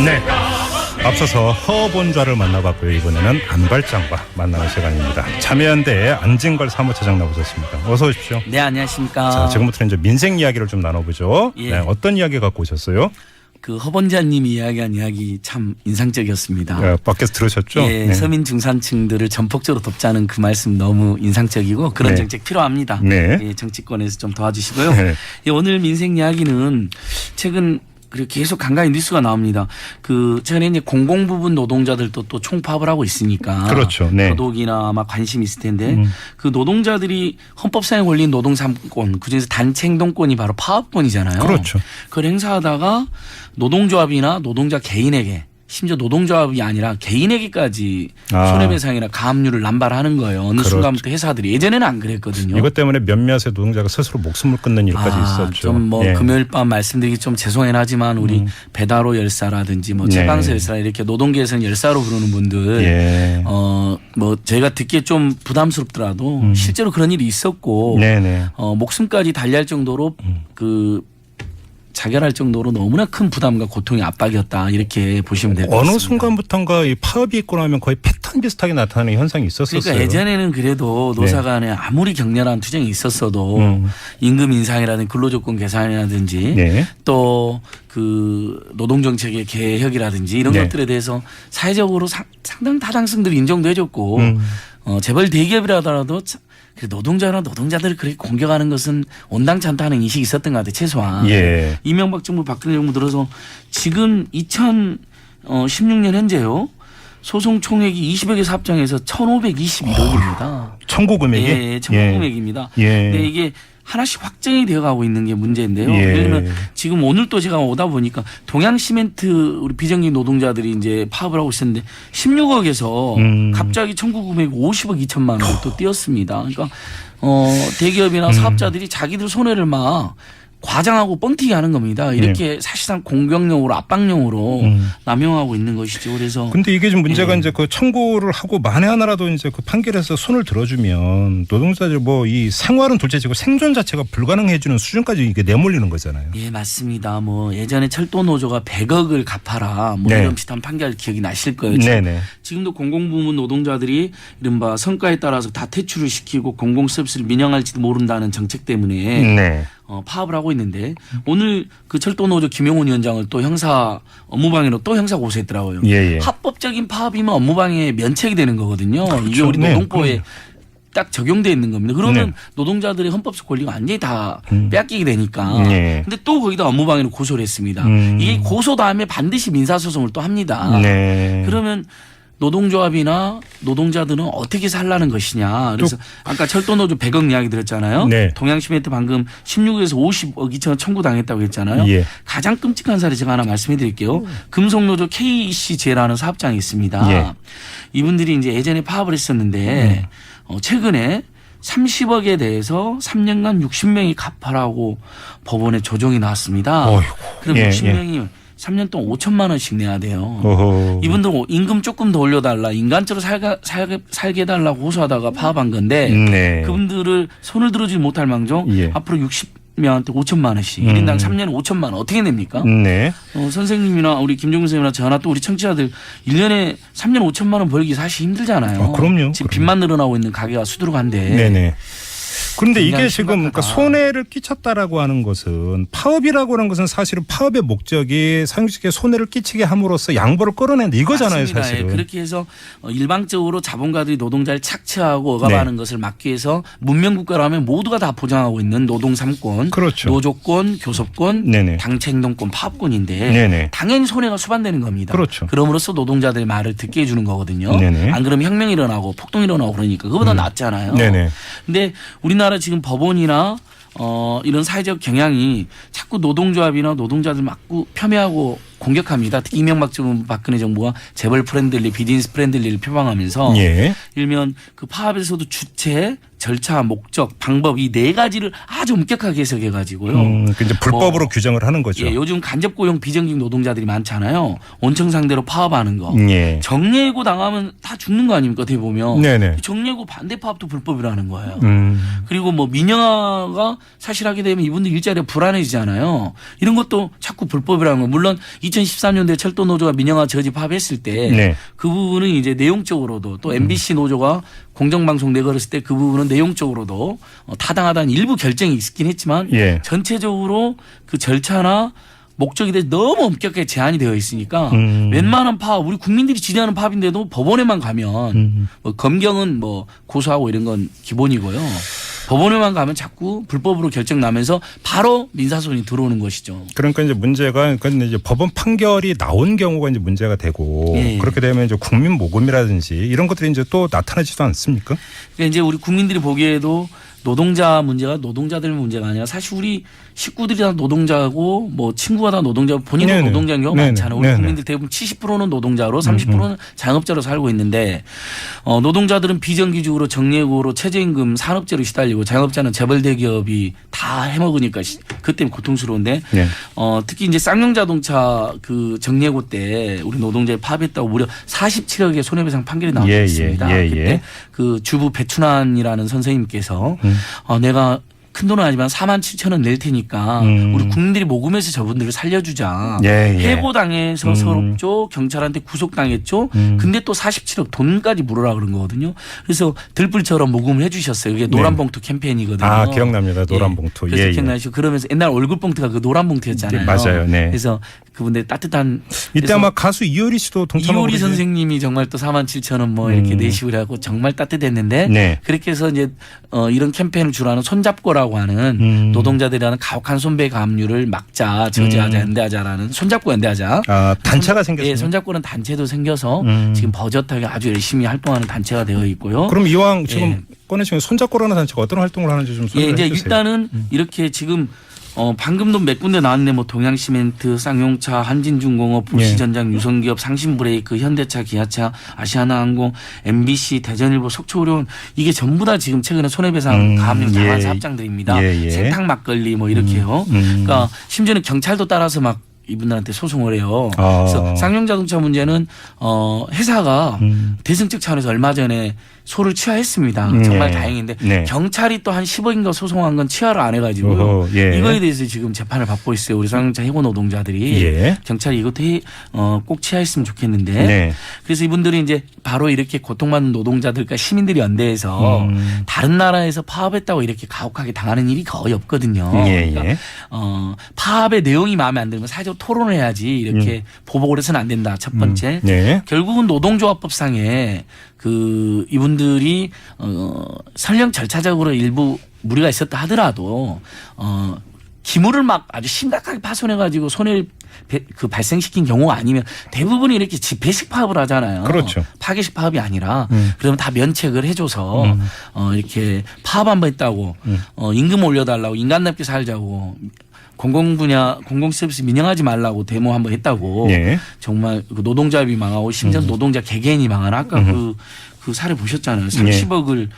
네. 앞서서 허본좌를 만나봤고요. 이번에는 안발장과 만나는 시간입니다. 참여연대 안진걸 사무처장 나오셨습니다. 어서 오십시오. 네, 안녕하십니까. 자, 지금부터는 이제 민생 이야기를 좀 나눠보죠. 예. 네, 어떤 이야기 갖고 오셨어요? 그 허본자님이 이야기한 이야기 참 인상적이었습니다. 네, 밖에서 들으셨죠? 예, 네. 서민 중산층들을 전폭적으로 돕자는 그 말씀 너무 인상적이고 그런 네. 정책 필요합니다. 네. 예, 정치권에서 좀 도와주시고요. 네. 예, 오늘 민생 이야기는 최근 그리고 계속 간간히 뉴스가 나옵니다. 그 최근에 이제 공공부문 노동자들도 또 총파업을 하고 있으니까 그렇죠. 네. 더더욱이나 아마 관심이 있을 텐데 그 노동자들이 헌법상에 걸린 노동 3권 그중에서 단체 행동권이 바로 파업권이잖아요. 그렇죠. 그걸 행사하다가 노동조합이나 노동자 개인에게 심지어 노동조합이 아니라 개인에게까지 손해배상이나 가압류를 남발하는 거예요. 어느 그렇죠. 순간부터 회사들이. 예전에는 안 그랬거든요. 이것 때문에 몇몇의 노동자가 스스로 목숨을 끊는 일까지 있었죠. 좀 뭐 예. 금요일 밤 말씀드리기 좀 죄송하긴 하지만 우리 배다로 열사라든지 뭐 네. 최강서 열사 이렇게 노동계에서는 열사로 부르는 분들 예. 뭐 저희가 듣기에 좀 부담스럽더라도 실제로 그런 일이 있었고 네네. 목숨까지 달리할 정도로 그 자결할 정도로 너무나 큰 부담과 고통의 압박이었다 이렇게 보시면 될 것 같습니다. 어느 순간부터인가 이 파업이 있고 나면 거의 패턴 비슷하게 나타나는 현상이 있었었어요. 그러니까 예전에는 그래도 노사 간에 아무리 격렬한 투쟁이 있었어도 임금 인상이라든지 근로조건 개선이라든지 네. 또 그 노동정책의 개혁이라든지 이런 네. 것들에 대해서 사회적으로 상당 타당성들이 인정도 해줬고 재벌 대기업이라더라도 노동자나 노동자들을 그렇게 공격하는 것은 온당치 않다는 인식이 있었던 것 같아요. 최소한. 예. 이명박 정부 박근혜 정부 들어서 지금 2016년 현재요. 소송 총액이 20여 개 사업장에서 1,521억입니다. 청구 금액이? 예, 청구 금액입니다. 예. 근데 이게 하나씩 확정이 되어가고 있는 게 문제인데요. 예. 예를 들면 지금 오늘 또 제가 오다 보니까 동양시멘트 우리 비정규직 노동자들이 이제 파업을 하고 있었는데 16억에서 갑자기 청구 금액이 50억 2천만 원을 또 띄었습니다. 그러니까 대기업이나 사업자들이 자기들 손해를 막 과장하고 뻥튀기 하는 겁니다. 이렇게 사실상 공격용으로 압박용으로 남용하고 있는 것이죠. 그래서 근데 이게 좀 문제가 예. 이제 그 청구를 하고 만에 하나라도 이제 그 판결에서 손을 들어주면 노동자들 뭐 이 생활은 둘째치고 생존 자체가 불가능해지는 수준까지 이게 내몰리는 거잖아요. 예, 맞습니다. 뭐 예전에 철도 노조가 100억을 갚아라 뭐 네. 이런 비슷한 판결 기억이 나실 거예요. 네네. 지금도 공공부문 노동자들이 이른바 성과에 따라서 다 퇴출을 시키고 공공서비스를 민영할지도 모른다는 정책 때문에 네. 파업을 하고 있는데 오늘 그 철도노조 김용훈 위원장을 또 형사 업무방해로 또 형사 고소했더라고요. 예. 합법적인 파업이면 업무방해 면책이 되는 거거든요. 그렇죠. 이게 우리 네. 노동법에 딱 적용되어 있는 겁니다. 그러면 네. 노동자들의 헌법적 권리가 완전히 다 빼앗기게 되니까. 네. 근데 또 거기다 업무방해로 고소를 했습니다. 이게 고소 다음에 반드시 민사소송을 또 합니다. 네. 그러면 노동조합이나 노동자들은 어떻게 살라는 것이냐. 그래서 아까 철도노조 100억 이야기 드렸잖아요. 네. 동양시멘트 방금 16에서 50억 2천 원 청구당했다고 했잖아요. 예. 가장 끔찍한 사례 제가 하나 말씀해 드릴게요. 금속노조 KCJ라는 사업장이 있습니다. 예. 이분들이 이제 예전에 파업을 했었는데 최근에 30억에 대해서 3년간 60명이 갚아라고 법원에 조정이 나왔습니다. 어이구. 그럼 예, 60명이 3년 동안 5천만 원씩 내야 돼요. 어허. 이분들은 임금 조금 더 올려달라 인간적으로 살게 해달라고 호소하다가 파업한 건데 네. 그분들을 손을 들어주지 못할 망정 예. 앞으로 60명한테 5천만 원씩 1인당 3년에 5천만 원 어떻게 냅니까? 네. 선생님이나 우리 김종근 선생님이나 저나 또 우리 청취자들 1년에 3년 5천만 원 벌기 사실 힘들잖아요. 그럼요. 지금 빚만 늘어나고 있는 가게가 수두룩한데. 네네. 그런데 이게 굉장히 지금 그러니까 심각하다. 손해를 끼쳤다라고 하는 것은 파업이라고 하는 것은 사실은 파업의 목적이 상식에 손해를 끼치게 함으로써 양보를 끌어낸다 이거잖아요. 맞습니다. 사실은. 예, 그렇게 해서 일방적으로 자본가들이 노동자를 착취하고 억압하는 것을 막기 위해서 문명국가라면 모두가 다 보장하고 있는 노동 3권, 그렇죠. 노조권, 교섭권, 네네. 당체 행동권, 파업권인데 네네. 당연히 손해가 수반되는 겁니다. 그렇죠. 그럼으로써 노동자들의 말을 듣게 해주는 거거든요. 네네. 안 그러면 혁명이 일어나고 폭동이 일어나고 그러니까 그보다 낫잖아요. 네네. 근데 우리나라 지금 법원이나 이런 사회적 경향이 자꾸 노동조합이나 노동자들 막고 폄훼하고 공격합니다. 특히 이명박 정부 박근혜 정부가 재벌 프렌들리 비즈니스 프렌들리를 표방하면서 예. 일면 그 파업에서도 주체 절차, 목적, 방법 이 네 가지를 아주 엄격하게 해석해 가지고요. 그 이제 불법으로 규정을 하는 거죠. 예, 요즘 간접 고용 비정규직 노동자들이 많잖아요. 원청 상대로 파업하는 거. 예. 정리해고 당하면 다 죽는 거 아닙니까? 어떻게 보면. 네네. 정리해고 반대 파업도 불법이라는 거예요. 음. 그리고 뭐 민영화가 사실 하게 되면 이분들 일자리가 불안해지잖아요. 이런 것도 자꾸 불법이라는 거. 물론 2013년도에 철도 노조가 민영화 저지 파업했을 때 네. 그 부분은 이제 내용적으로도 또 MBC 노조가 공정방송 내걸었을 때 그 부분은 내용적으로도 타당하다는 일부 결정이 있긴 했지만 예. 전체적으로 그 절차나 목적에 대해서 너무 엄격하게 제한이 되어 있으니까 웬만한 파업 우리 국민들이 지지하는 파업인데도 법원에만 가면 뭐 검경은 뭐 고소하고 이런 건 기본이고요. 법원에만 가면 자꾸 불법으로 결정 나면서 바로 민사소송이 들어오는 것이죠. 그러니까 이제 문제가 그러니까 이제 법원 판결이 나온 경우가 이제 문제가 되고 예. 그렇게 되면 이제 국민 모금이라든지 이런 것들이 이제 또 나타나지도 않습니까? 그러니까 이제 우리 국민들이 보기에도 노동자 문제가 노동자들 문제가 아니라 사실 우리 식구들이 다 노동자고 뭐 친구가 다 노동자고 본인도 네네. 노동자인 경우가 네네. 많잖아요. 우리 네네. 국민들 대부분 70%는 노동자로 30%는 자영업자로 살고 있는데 노동자들은 비정규직으로 정예고로 최저임금 산업재로 시달리고 자영업자는 재벌 대기업이 다 해먹으니까 그 때문에 고통스러운데 네. 특히 이제 쌍용자동차 그 정예고 때 우리 노동자에 파업했다고 무려 47억의 손해배상 판결이 나오고 예, 있습니다. 예, 예, 그때 예. 그 주부 배춘환이라는 선생님께서 내가 큰 돈은 아니지만 47,000원 낼 테니까 우리 국민들이 모금해서 저분들을 살려주자. 예, 예. 해고당해서 서럽죠. 경찰한테 구속당했죠. 근데 또 47억 돈까지 물어라 그런 거거든요. 그래서 들불처럼 모금을 해 주셨어요. 그게 노란봉투 캠페인이거든요. 아, 기억납니다. 노란봉투. 그래서 예, 예. 기억나시고 그러면서 옛날 얼굴봉투가 그 노란봉투였잖아요. 맞아요. 네. 그래서 그분들 따뜻한 이때 아마 가수 이효리 씨도 동참하고 이효리 그러지? 선생님이 정말 또 47,000원 뭐 이렇게 내시고 하고 정말 따뜻했는데 네. 그렇게 해서 이제 이런 캠페인을 주라는 손잡고라고 하는 노동자들이 하는 가혹한 손배 가압류를 막자 저지하자 연대하자라는 손잡고 연대하자. 아, 단체가 생겼습니다. 예, 손잡고는 단체도 생겨서 지금 버젓하게 아주 열심히 활동하는 단체가 되어 있고요. 그럼 이왕 지금 예. 꺼내시면 손잡고라는 단체가 어떤 활동을 하는지 좀 예, 소개해 이제 주세요. 일단은 이렇게 지금 방금도 몇 군데 나왔네. 뭐 동양시멘트, 쌍용차, 한진중공업, 부시전장, 유성기업, 상신브레이크, 현대차, 기아차, 아시아나항공, MBC, 대전일보, 속초의료원 이게 전부 다 지금 최근에 손해배상 가압류 자반 예. 사업장들입니다. 예, 예. 생탕 막걸리 뭐 이렇게요. 그러니까 심지어는 경찰도 따라서 막 이분들한테 소송을 해요. 아. 그래서 쌍용자동차 문제는 회사가 대승적 차원에서 얼마 전에 소를 취하했습니다. 정말 네. 다행인데 네. 경찰이 또 한 10억인가 소송한 건 취하를 안 해가지고요. 어허, 예. 이거에 대해서 지금 재판을 받고 있어요. 우리 쌍용차 해고 노동자들이 예. 경찰이 이것도 꼭 취하했으면 좋겠는데 네. 그래서 이분들이 이제 바로 이렇게 고통받는 노동자들과 시민들이 연대해서 다른 나라에서 파업했다고 이렇게 가혹하게 당하는 일이 거의 없거든요. 예, 그러니까 예. 파업의 내용이 마음에 안 들면 사회적 토론을 해야지 이렇게 보복을 해서는 안 된다. 첫 번째. 네. 결국은 노동조합법상에 그 이분들이 설령 절차적으로 일부 무리가 있었다 하더라도 기물을 막 아주 심각하게 파손해 가지고 손해를 발생시킨 경우가 아니면 대부분이 이렇게 집회식 파업을 하잖아요. 그렇죠. 파괴식 파업이 아니라 그러면 다 면책을 해줘서 이렇게 파업 한번 했다고 임금 올려달라고 인간답게 살자고 공공 서비스 민영하지 말라고 데모 한번 했다고 예. 정말 그 노동자협이 망하고 심지어 노동자 개개인이 망하는 아까 그 사례 보셨잖아요. 30억을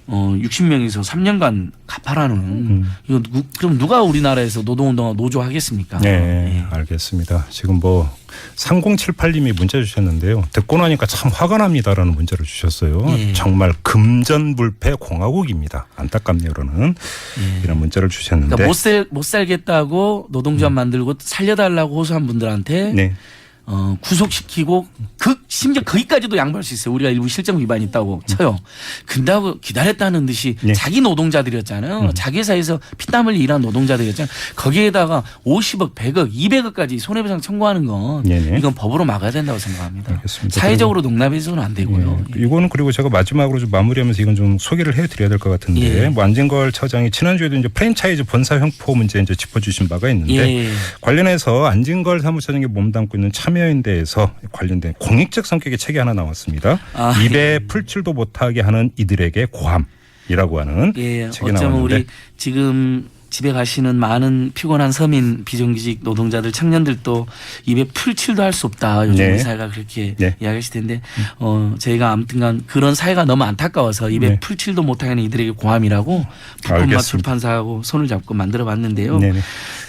60명에서 3년간 갚아라는 이거 그럼 누가 우리나라에서 노동운동하고 노조하겠습니까? 네, 예. 알겠습니다. 지금 뭐 3078님이 문자 주셨는데요. 듣고 나니까 참 화가 납니다라는 문자를 주셨어요. 예. 정말 금전불패 공화국입니다. 안타깝네요라는 이런 문자를 주셨는데. 그러니까 못 살겠다고 노동조합 만들고 살려달라고 호소한 분들한테 네. 구속시키고 심지어 거기까지도 양보할 수 있어요. 우리가 일부 실정 위반이 있다고 쳐요. 근다고 기다렸다는 듯이 네. 자기 노동자들이었잖아요. 자기 회사에서 피땀 흘리 일한 노동자들이었잖아요. 거기에다가 50억, 100억, 200억까지 손해배상 청구하는 건 네네. 이건 법으로 막아야 된다고 생각합니다. 알겠습니다. 사회적으로 농락해서는 안 되고요. 예. 이거는 그리고 제가 마지막으로 좀 마무리하면서 이건 좀 소개를 해드려야 될 것 같은데 예. 뭐 안진걸 차장이 지난주에도 이제 프랜차이즈 본사 횡포 문제 이제 짚어주신 바가 있는데 예. 관련해서 안진걸 사무처장이 몸담고 있는 참여인대에서 관련된 공익적 성격의 책이 하나 나왔습니다. 아, 입에 풀칠도 못하게 하는 이들에게 고함이라고 하는 예, 책이 어쩌면 나왔는데 우리 지금 집에 가시는 많은 피곤한 서민 비정규직 노동자들 청년들도 입에 풀칠도 할 수 없다. 요즘 네. 우리 사회가 그렇게 네. 이야기하실 텐데 저희가 아무튼간 그런 사회가 너무 안타까워서 입에 네. 풀칠도 못하게 하는 이들에게 고함이라고 북한마 알겠습니다. 출판사하고 손을 잡고 만들어봤는데요. 네네.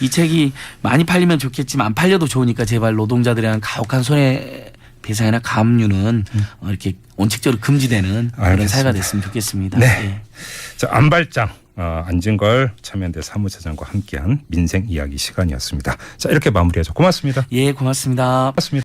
이 책이 많이 팔리면 좋겠지만 안 팔려도 좋으니까 제발 노동자들에 대한 가혹한 손해 배상이나 가압류는 이렇게 원칙적으로 금지되는 그런 알겠습니다. 사회가 됐으면 좋겠습니다. 네. 예. 자, 안발장 안진걸 참여연대 사무처장과 함께한 민생 이야기 시간이었습니다. 자, 이렇게 마무리하죠. 고맙습니다. 예, 고맙습니다. 고맙습니다.